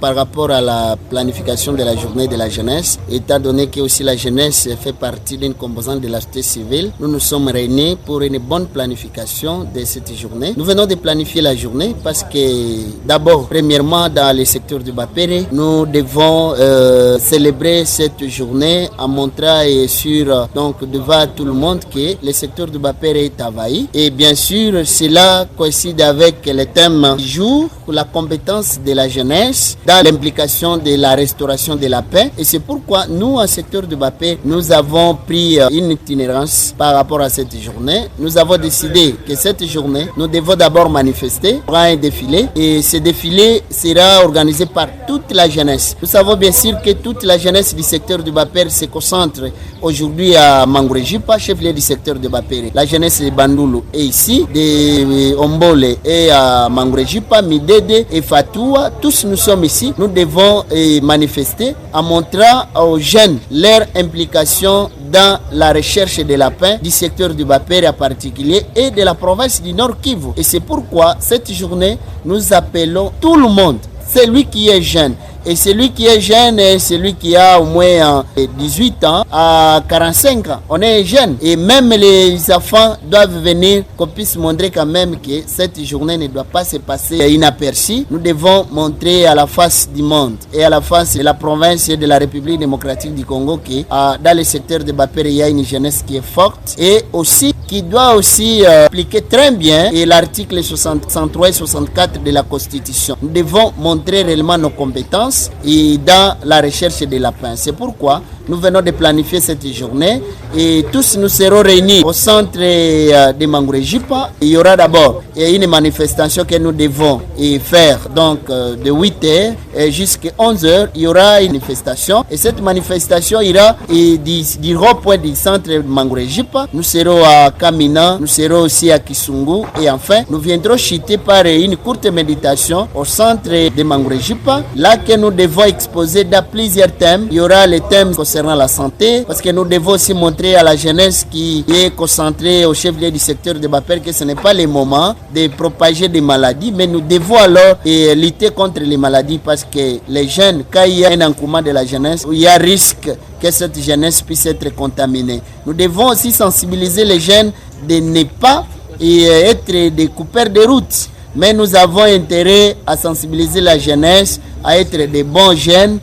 par rapport à la planification de la journée de la jeunesse, étant donné que aussi la jeunesse fait partie d'une composante de la société civile, nous nous sommes réunis pour une bonne planification de cette journée. Nous venons de planifier la journée parce que d'abord, premièrement, dans le secteur du Bapere, nous devons célébrer cette journée en montrant et sur donc devant tout le monde que le secteur du Bapere est envahi. Et bien sûr, cela coïncide avec le thème du jour, la compétence de la jeunesse dans l'implication de la restauration de la paix. Et c'est pourquoi nous, en secteur du Bapere, nous avons pris une itinérance par rapport à cette journée. Nous avons décidé que cette journée, nous devons d'abord manifester, prendre un défilé. Et ce défilé sera organisé par toute la jeunesse. Nous savons bien sûr que toute la jeunesse du secteur du Bapere se concentre aujourd'hui à Mangurejipa, chef-lieu du secteur de Bapere. La jeunesse de Bandulu est ici, de Ombole et à Mangurejipa, Midede et Fatoua. Tous nous sommes ici. Nous devons manifester en montrant aux jeunes leur implication dans la recherche de la paix du secteur du Bapere en particulier et de la province du Nord Kivu. Et c'est pourquoi cette journée, nous appelons tout le monde, celui qui est jeune. Et celui qui est jeune est celui qui a au moins 18 ans à 45 ans. On est jeune. Et même les enfants doivent venir, qu'on puisse montrer quand même que cette journée ne doit pas se passer inaperçue. Nous devons montrer à la face du monde et à la face de la province et de la République démocratique du Congo que dans le secteur de Bapere, il y a une jeunesse qui est forte et aussi qui doit aussi appliquer très bien l'article 63 et 64 de la Constitution. Nous devons montrer réellement nos compétences et dans la recherche de la paix. C'est pourquoi nous venons de planifier cette journée et tous nous serons réunis au centre de Mangurejipa. Il y aura d'abord une manifestation que nous devons faire donc de 8h jusqu'à 11h. Il y aura une manifestation et cette manifestation ira du rond-point du centre de Mangurejipa. Nous serons à Kamina, nous serons aussi à Kisungu et enfin nous viendrons chuter par une courte méditation au centre de Mangurejipa, là que nous devons exposer dans plusieurs thèmes. Il y aura les thèmes concernant la santé, parce que nous devons aussi montrer à la jeunesse qui est concentrée au chef-lieu du secteur de Bapere que ce n'est pas le moment de propager des maladies, mais nous devons alors lutter contre les maladies parce que les jeunes, quand il y a un encouement de la jeunesse, il y a risque que cette jeunesse puisse être contaminée. Nous devons aussi sensibiliser les jeunes de ne pas être des coupeurs de route, mais nous avons intérêt à sensibiliser la jeunesse à être des bons jeunes